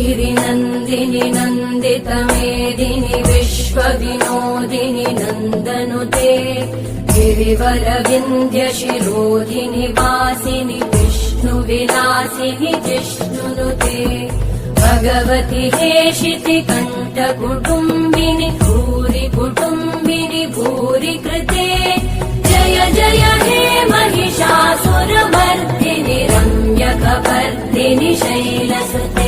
गिरिनन्दिनि नन्दितमेदिनि विश्वविनोदिनि नन्दनुते गिरिवरविन्ध्यशिरोधिनि वासिनि विष्णुविलासिनि जिष्णुनुते भगवति हेशिति कण्ठकुटुम्बिनि भूरि कुटुम्बिनि भूरि कृते जय जय हे महिषासुरमर्दिनि रम्यकपर्दिनि शैलसुते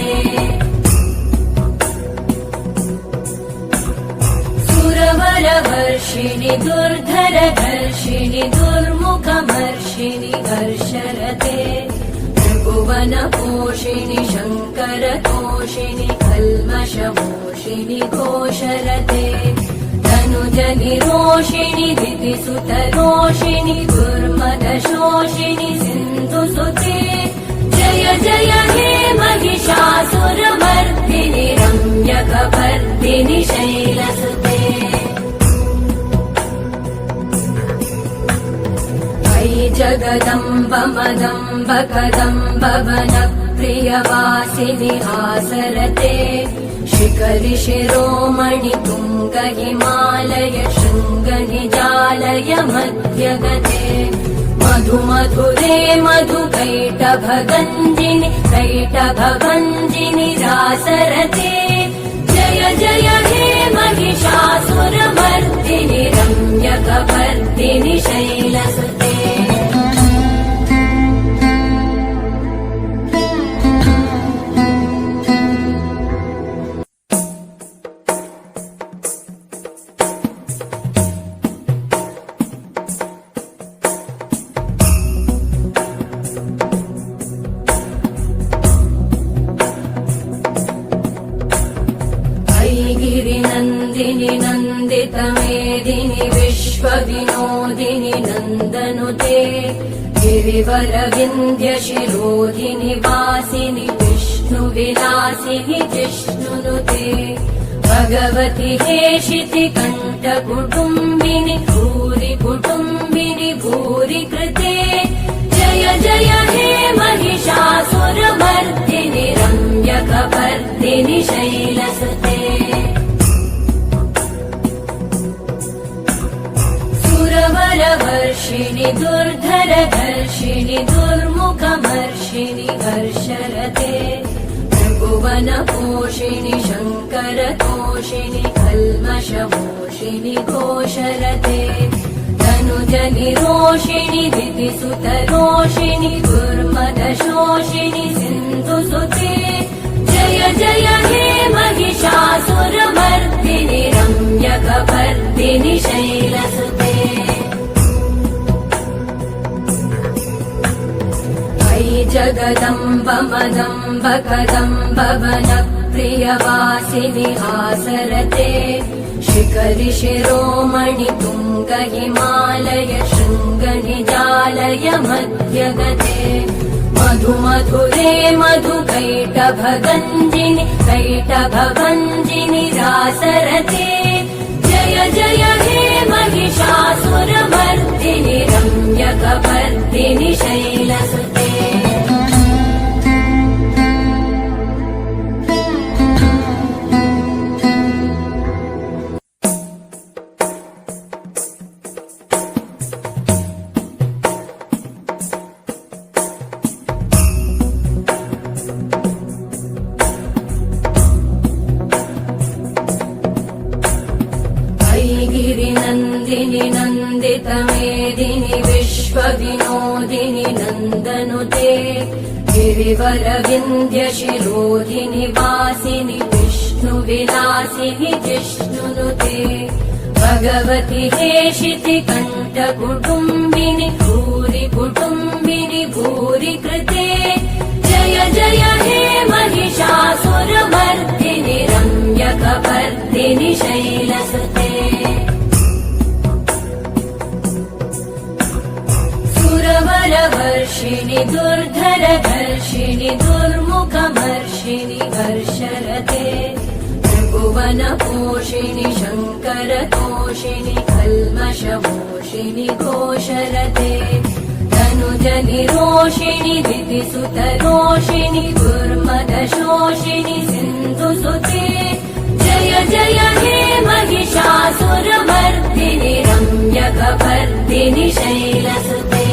सुरवरवर्षिणि दुर्धरधर्षिणि दुर्मुखमर्षिणि हर्षरते त्रिभुवनपोषिणि शङ्करतोषिणि कल्मषमोषिणि घोषरते तनुजनिरोषिणि दितिसुतरोषिणि दुर्मदशोषिणि सिन्धुसुते जय जय हे महिषासुरमर्दिनि रम्यकपर्दिनि शैलसुते अयि जगदम्ब मदम्ब कदम्ब वनप्रियवासिनि हासरते शिखरि शिरोमणि तुङ्ग हिमालय शृङ्ग निजालय मध्यगते मधुमधुरे मधुकैटभगञ्जिनि कैटभभञ्जिनि रासरते जय जय हे महिषासुरमर्दिनि रम्यकपर्दिनि शैलसुते गिरिनन्दिनि नन्दितमेदिनि विश्वविनोदिनि नन्दनुते गिरिवरविन्ध्यशिरोधिनि वासिनि विष्णुविलासिनि जिष्णुनुते भगवति हेशिति कण्ठकुटुम्बिनि भूरि कुटुम्बिनि भूरि कृते जय जय हे महिषासुरमर्दिनि रम्यकपर्दिनि शैलसुते सुरवरवर्षिणि दुर्धरधर्षिणि दुर्मुखमर्षिणि हर्षरते त्रिभुवनपोषिणि शङ्करतोषिणि कल्मषमोषिनि घोषरते तनुजनिरोषिणि दितिसुतरोषिणि दुर्मदशोषिनि सिन्धुसुते जय जय हे महिषासुरमर्दिनि रम्यकपर्दिनि शैलसुते अयि जगदम्ब मदम्ब कदम्ब वनप्रियवासिनि हासरते शिखरि शिरोमणि तुङ्ग हिमालय शृङ्ग निजालय मध्यगते मधुमधुरे मधुकैटभगञ्जिनि कैटभभञ्जिनि रासरते जय जय हे महिषासुरमर्दिनि रम्यकपर्दिनि शैलसुते गिरिनन्दिनि नन्दितमेदिनि विश्वविनोदिनि नन्दनुते गिरिवरविन्ध्यशिरोधिनि वासिनि विष्णुविलासिनि जिष्णुनुते भगवति हेशिति कण्ठकुटुम्बिनि भूरि कुटुम्बिनि भूरि कृते जय जय हे महिषासुरमर्दिनि रम्यकपर्दिनि शैलसुते सुरवरवर्षिणि दुर्धरधर्षिणि दुर्मुखमर्षिणि हर्षरते त्रिभुवनपोषिणि शङ्करतोषिणि कल्मषमोषिनि घोषरते तनुजनिरोषिणि दितिसुतरोषिणि दुर्मदशोषिनि जय हे महिषासुरमर्दिनि रम्यकपर्दिनि शैलसुते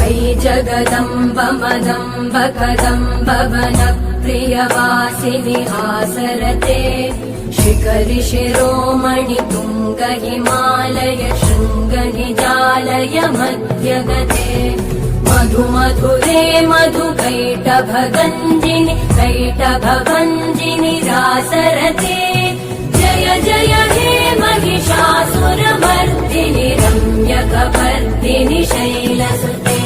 अयि जगदम्ब मदम्ब कदम्ब वनप्रियवासिनि हासरते शिखरि शिरोमणि तुङ्ग हिमालय शृङ्ग निजालय मध्यगते मधु मधुरे मधु कैटभगञ्जिनि कैटभभञ्जिनि रासरते जय जय हे महिषासुरमर्दिनि रम्यकपर्दिनि शैलसुते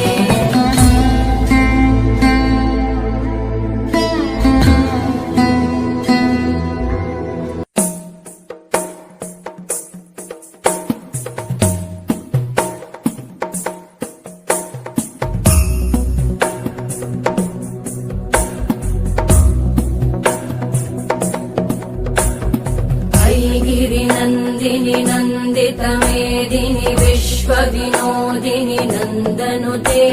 गिरिनन्दिनि नन्दितमेदिनि विश्वविनोदिनि नन्दनुते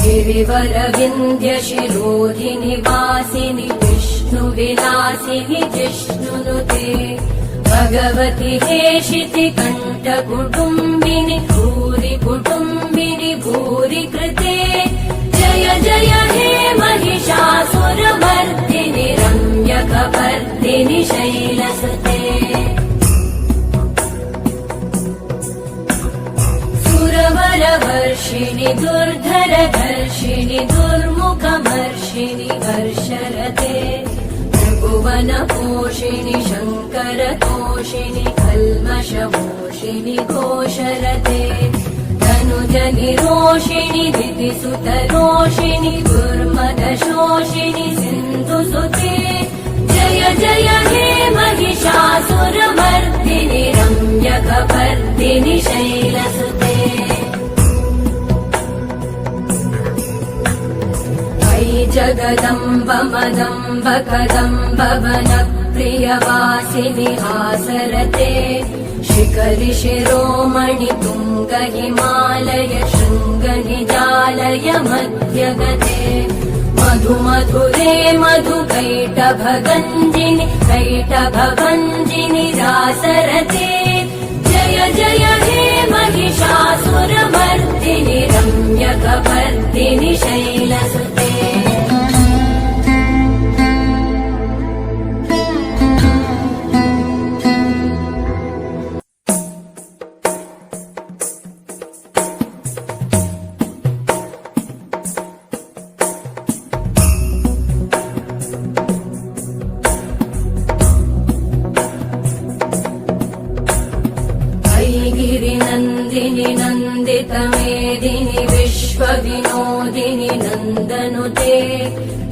गिरिवरविन्द्यशिरोधिनि वासिनि विष्णुविलासिनि जिष्णुनुते भगवति हेशिति कण्ठकुटुम्बिनि भूरि कुटुम्बिनि भूरि कृते जय जय हे महिषासुरमर्दिनि रम्यकपर्दिनि शैलसुते सुरवरवर्षिणि दुर्धरधर्षिणि दुर्मुखमर्षिणि हर्षरते त्रिभुवनपोषिणि शङ्करतोषिणि कल्मषमोषिणि घोषरते धनुजनिरोषिणि दितिसुतरोषिणि दुर्मदशोषिणि सिन्धुसुते जय जय हे महिषासुरमर्दिनि रम्यकपर्दिनि शैलसुते अयि जगदम्ब मदम्ब कदम्ब वनप्रियवासिनि हासरते शिखरि शिरोमणि तुङ्ग हिमालय शृङ्ग निजालय मध्यगते मधु मधुरे मधु कैटभगञ्जिनि कैटभभञ्जिनि रासरते जय जय हे महिषासुरमर्दिनि रम्यकपर्दिनि शैलसुते गिरिनन्दिनि नन्दितमेदिनि विश्वविनोदिनि नन्दनुते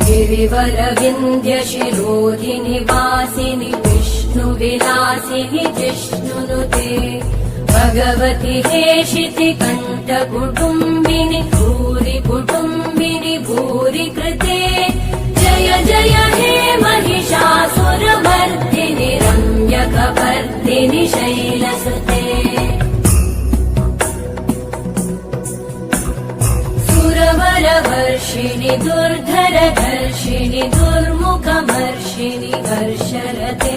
गिरिवरविन्द्यशिरोधिनि वासिनि विष्णुविलासिनि जिष्णुनुते भगवति हेशिति कण्ठकुटुम्बिनि भूरि कुटुम्बिनि भूरि कृते जय जय हे महिषासुरमर्दिनि रम्यकपर्दिनि शैलसुते सुरवरवर्षिणि दुर्धरधर्षिणि दुर्मुखमर्षिणि हर्षरते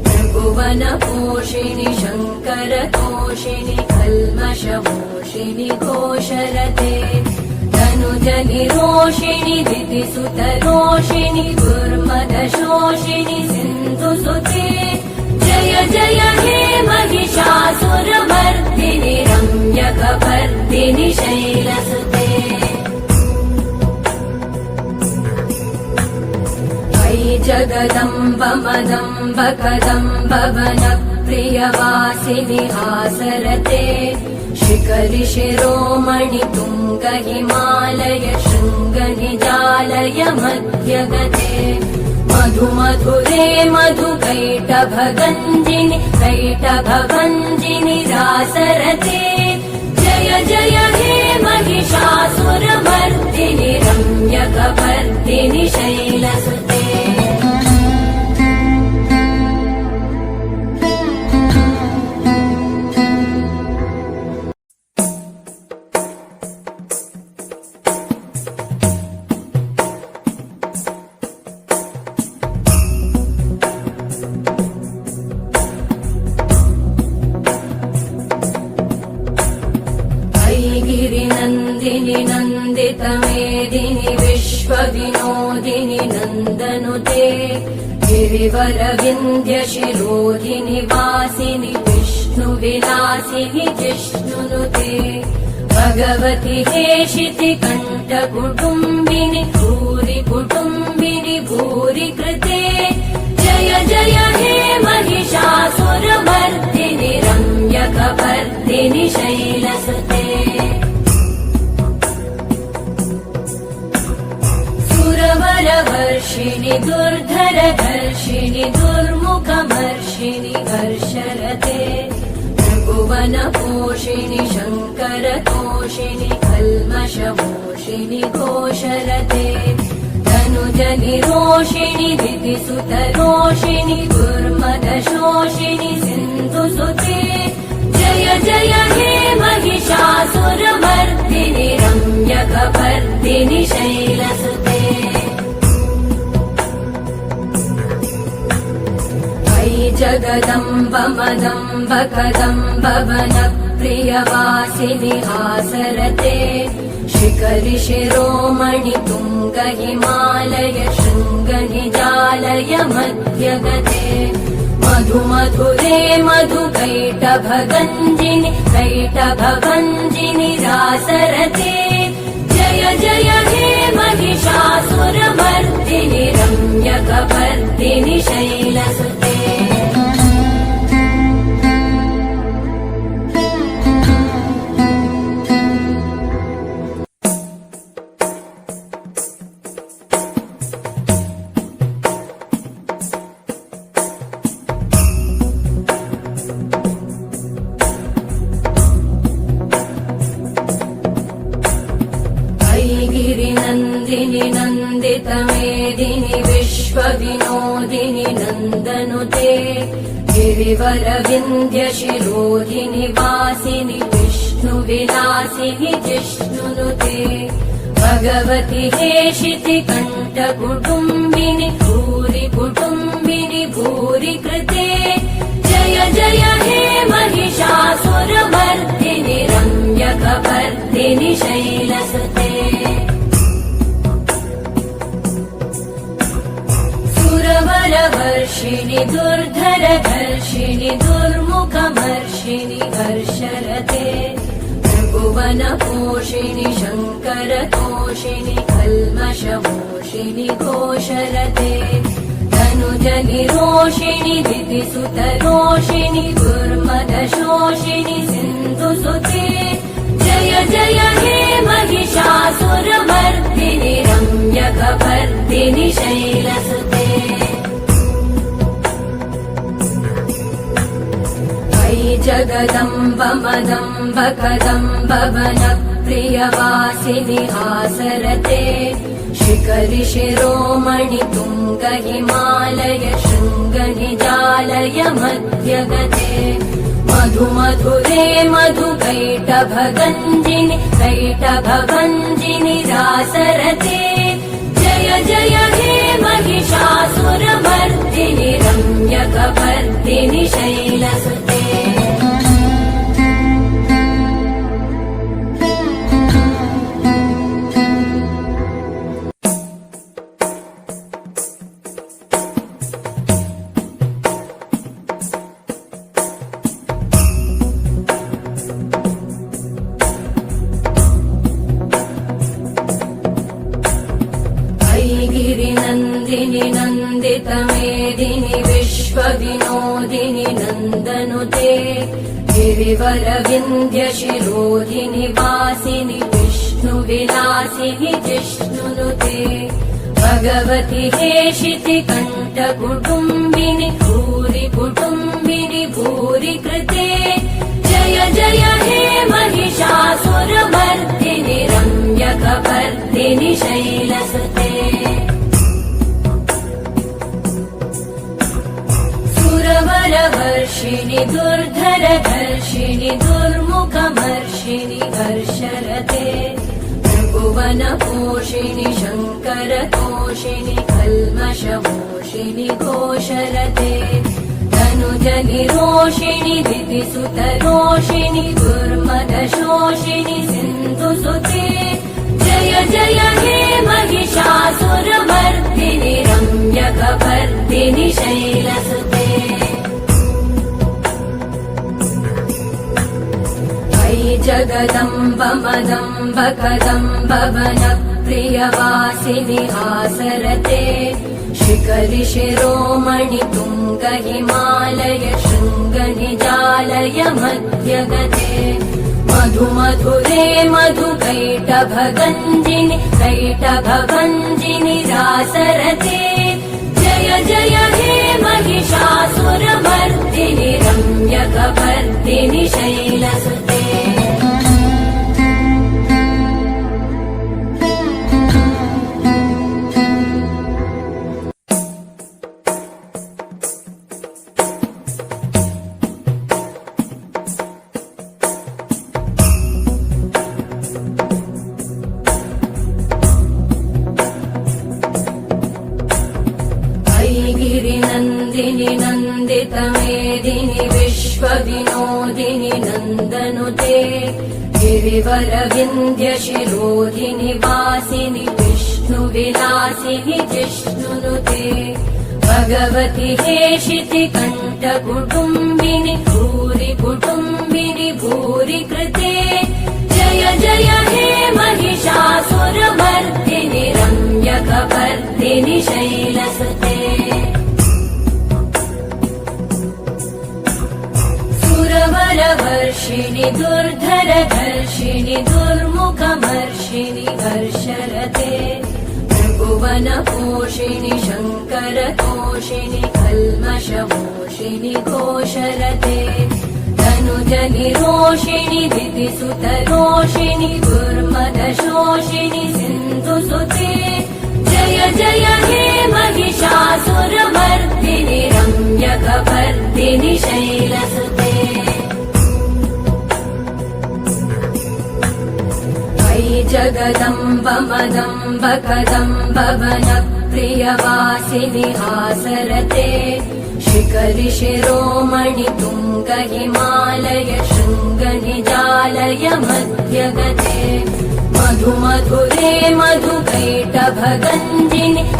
त्रिभुवनपोषिणि शङ्करतोषिणि कल्मषमोषिनि घोषरते धनुजनिरोषिणि दितिसुतरोषिणि दुर्मदशोषिनि सिन्धुसुते जय जय हे महिषासुरमर्दिनि रम्यकपर्दिनि शैलसुते अयि जगदम्ब मदम्ब कदम्ब वनप्रियवासिनि हासरते शिखरि शिरोमणि तुङ्ग हिमालय शृङ्ग निजालय मध्यगते मधु मधुरे मधु कैटभगञ्जिनि कैटभभञ्जिनि रासरते जय जय हे महिषासुरमर्दिनि रम्यकपर्दिनि शैलसुते नन्दितमेदिनि विश्वविनोदिनि नन्दनुते गिरिवरविन्ध्यशिरोधिनि वासिनि विष्णुविलासिनि जिष्णुनुते भगवति हेशिति कण्ठकुटुम्बिनि भूरि कुटुम्बिनि भूरि कृते जय जय हे महिषासुरमर्दिनि रम्यकपर्दिनि शैलसुते सुरवरवर्षिणि दुर्धरधर्षिणि दुर्मुखमर्षिणि हर्षरते भुवनपोषिणि शङ्करतोषिणि कल्मषमोषिणि घोषरते धनुजनिरोषिणि दितिसुतरोषिणि दुर्मदशोषिणि सिन्धुसुते जय जय हे महिषासुरमर्दिनि रम्यकपर्दिनि शैलसुते जगदम्ब मदम्ब कदम्ब वनप्रियवासिनि हासरते शिखरि शिरोमणि तुङ्ग हिमालय शृङ्ग निजालय मध्यगते मधु मधुरे मधु कैटभगञ्जिनि कैटभभञ्जिनि रासरते जय जय हे महिषासुरमर्दिनि रम्यकपर्दिनि शैलसुते गिरिनन्दिनि नन्दितमेदिनि विश्वविनोदिनि नन्दनुते गिरिवरविन्ध्यशिरोधिनि वासिनि विष्णुविलासिनि जिष्णुनुते भगवति हेशिति कण्ठकुटुम्बिनि भूरि कुटुम्बिनि भूरि कृते जय जय हे महिषासुरमर्दिनि रम्यकपर्दिनि शैलसुते सुरवरवर्षिणि दुर्धरधर्षिणि दुर्मुखमर्षिणि हर्षरते भुवनपोषिणि शङ्करतोषिणि कल्मषमोषिनि घोषरते धनुजनिरोषिणि दितिसुतरोषिणि दुर्मदशोषिनि सिन्धुसुते जय जय हे महिषासुरमर्दिनि रम्यकपर्दिनि शैलसुते जगदम्ब मदम्ब कदम्ब वनप्रियवासिनि हासरते शिखरि शिरोमणि तुङ्ग हिमालय शृङ्ग निजालय मध्यगते मधु मधुरे मधु कैटभगञ्जिनि कैटभभञ्जिनि रासरते जय जय हे महिषासुरमर्दिनि रम्यकपर्दिनि शैलसुते गिरिनन्दिनि नन्दितमेदिनि विश्वविनोदिनि नन्दनुते गिरिवरविन्ध्यशिरोधिनि वासिनि विष्णुविलासिनि जिष्णुनुते भगवति हेशिति कण्ठकुटुम्बिनि भूरि कुटुम्बिनि भूरि कृते जय जय हे महिषासुरमर्दिनि रम्यकपर्दिनि शैलसुते सुरवरवर्षिणि दुर्धरधर्षिणि दुर्मुखमर्षिनि हर्षरते भुवनपोषिणि शङ्करतोषिनि कल्मषमोषिनि घोषरते धनुजनिरोषिणि दितिसुतरोषिनि दुर्मदशोषिनि सिन्धुसुते जय शैलसुते अयि जगदम्ब मदम्ब कदम्ब वनप्रियवासिनि आसरते शिखरि शिरोमणि तुङ्ग हिमालय शृङ्ग निजालय मध्यगते मधु मधुरे मधु कैटभगञ्जिनि रासरते जय जय हे महिषासुरमर्दिनि रम्यकपर्दिनि शैलसुते गिरिनन्दिनि नन्दितमेदिनि विश्वविनोदिनि नन्दनुते गिरिवरविन्द्यशिरोधिनि वासिनि विष्णुविलासिनि जिष्णुनुते भगवति हेशिति कण्ठकुटुम्बिनि भूरि कुटुम्बिनि भूरि कृते जय जय हे महिषासुरमर्दिनि रम्यकपर्दिनि शैलसुते सुरवरवर्षिणि दुर्धरधर्षिणि दुर्मुखमर्षिणि हर्षरते त्रिभुवनपोषिणि शङ्करतोषिणि कल्मषमोषिणि घोषरते तनुजनिरोषिणि दितिसुतरोषिणि दुर्मदशोषिणि सिन्धुसुते जय जय हे महिषासुरमर्दिनि रम्यकपर्दिनि शैलसुते अयि जगदम्ब मदम्ब कदम्ब वनप्रियवासिनि आसरते शिखरि शिरोमणि तुङ्ग हिमालय शृङ्ग निजालय मध्यगते मधु मधुरे मधु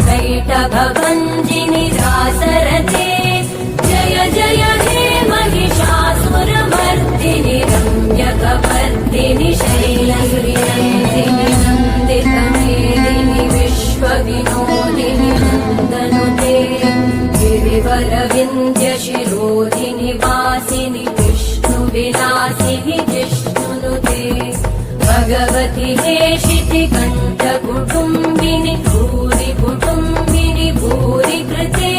कैटभगञ्जिनि रासरते जय जय हे महिषासुरमर्दिनि रम्यकपर्दिनि शैलसुते नन्दितमेदिनि विश्वविनोदिनि नन्दनुते गिरिवरविन्द्यशिरोधिनि वासिनि विष्णुविलासिनि जिष्णुनुते भगवति हेशिति कण्ठकुटुम्बिनि भूरि कुटुम्बिनि भूरि कृते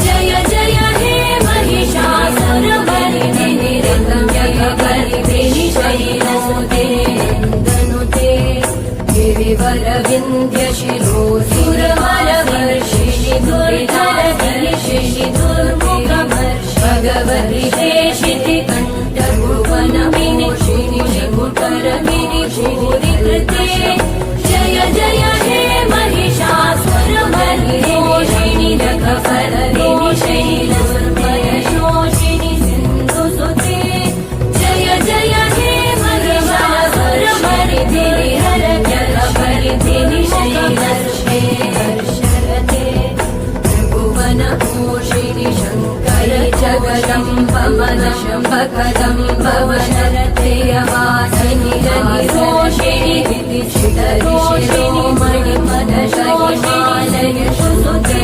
जय जय हे महिषासुरमर्दिनि रम्यकपर्दिनि शैलसुते नन्दनुते गिरिवरविन्द्यशिरोधिनि दुर्धरधर्षिणि दुर्मुखमर्षिणि भगवति हेशिति कण्ठकुटुम्बिनि मुकुटरमिनि भूरि कृते जय जय हे महिषासुरमर्दिनि रकपर्दिनि शैलसुते सिन्धुसुते जय जय हे महिषासुरमर्दिनि रम्यकपर्दिनि शैलसुते हर्षरते त्रिभुवनपोषिणि शङ्कर जगदम्ब मदम्ब कदम्ब वनरते वासिनि रनिरोषिणि दितिसुतरोषिणि मणिमदशोषिणि सुते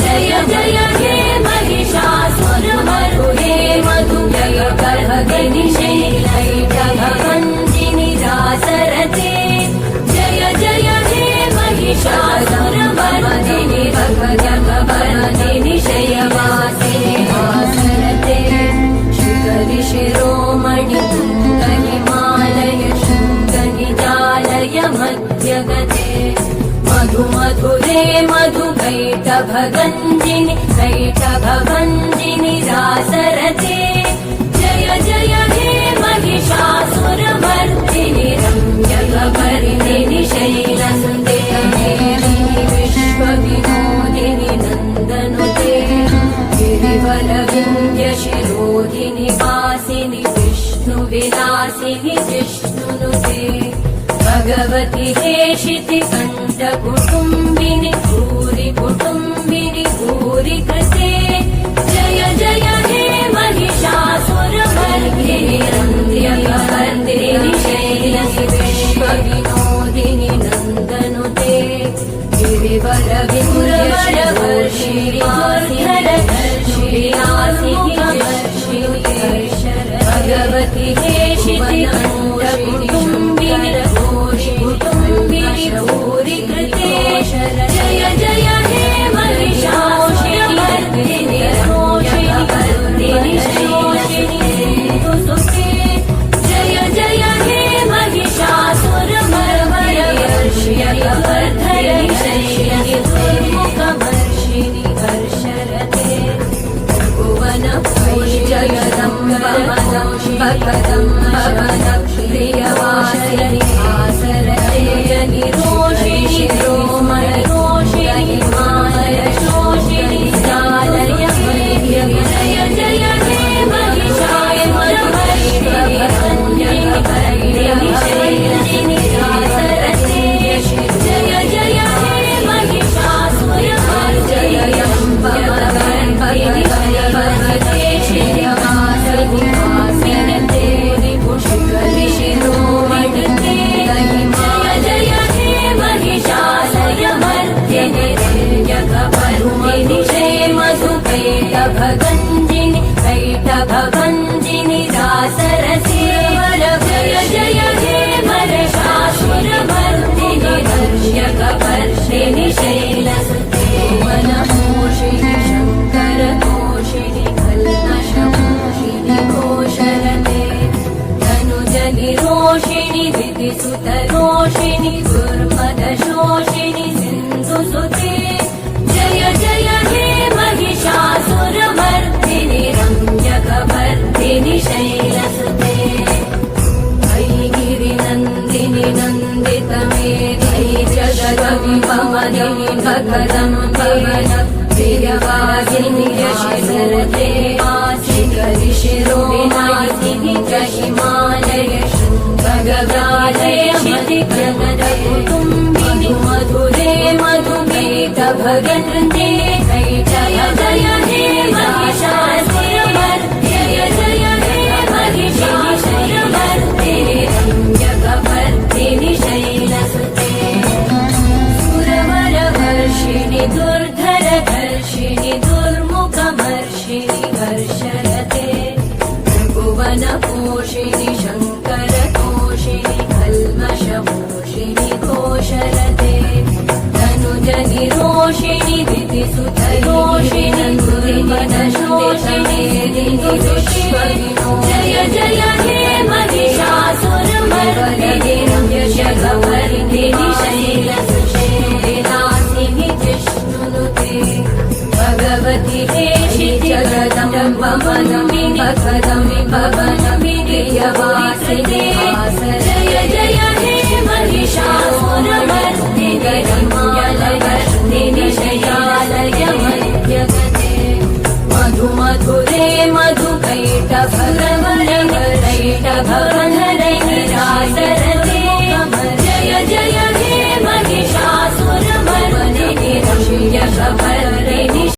जय जय हे महिषासुरमर्दिनि मधु कैटभगञ्जिनि शैलैटभगञ्जिनि रासरते जय जय हे महिषासुरमर्दिनि रम्यकपर्दिनि शैलसुते आसरते शिखरि शिरोमणि तुङ्ग हिमालय शृङ्ग निजालय मध्यगते मधु मधुरे मधु कैटभगञ्जिनि रासरते जय जय हे महिषासुरमर्दिनि रम्यकपर्दिनि शैलसुते विश्वविनोदिनि नन्दनुते गिरिवरविन्द्यशिरोधिनि वासिनि विष्णुविलासिनि जिष्णुनुते भगवति हेशिति कण्ठकुटुम्बिनि भूरि कुटुम्बिनि भूरि नन्द्यवर्धिनि शैलविश्वविनोदिनि नन्दनुते गिरिवरविपुरवरवर्षिणि भगवति हेशितिकुटुम्बिनि कुटुम्बिनि भूरि कृते जय जय हे महिषासुरमर्दिनि रोषिणि सुते जय जय हे महिषासुरमर्दिनि शैलि दुर्मुखवर्षिणि हर्षरते भुवनपुरि जगदम्बवनं प्रियवासिनि आसरते रोषिणि रोमणरोषिणि मालयशोषिणि जालय जय जय हे महिषासुरमर्दिनि शैलि आसरते जय जय हे महिषासुरमर्दिनि भगञ्जिनि कैटभञ्जिनि रासरसे जय जय हे महिषासुरमर्दिनि दर्शकवर्षिणि शैलसुते वनमोषिणि शङ्करतोषिणि कल्मषमोषिणि घोषरते धनुजनि रोषिणि दितिसुतरोषिणि दुर्मदशोषिणि सिन्धुसुते जय जय हे महिषासुरमर्दिनि रम्यकवर्धिनि शैलसुते ऐगिरिनन्दिनि नन्दितमेधि जगदम्बमदिनि भगदम्बवन प्रियवासिनि यशरते वासिनि शिरोविनाशिनि च हिमालय शृङ्गगालयशिति जगदकुटुम्बिनि मधुरे मधुगीतभगन्ते जय जय हे महिषासुरमर्दिनि जय हे महिषासुरमर्दिनि रम्यकवर्धिनि शैलसुते सुरवरवर्षिणि दुर्धरधर्षिणि दुर्मुखवर्षिणि हर्षरते भुवनपोषिणि शङ्करतोषिणि कल्मषमोषिणि घोषरते धनुजनि रोषिणि दितिसुतरोषिणि दुर्मदशोषिणि जय जय हे महिषासुरमर्दिनि दर्शकवर्धिनि शैलसुते विलासिनि जिष्णुनुते भगवति हेशिति जगदम्बवनं प्रियवासिनि जय जय हे महिषासुरमर्दिनि हिमालयवर्धिनि शैलालय मध्यगते मधुमधुरे मधुकैटभगवरवरैटभव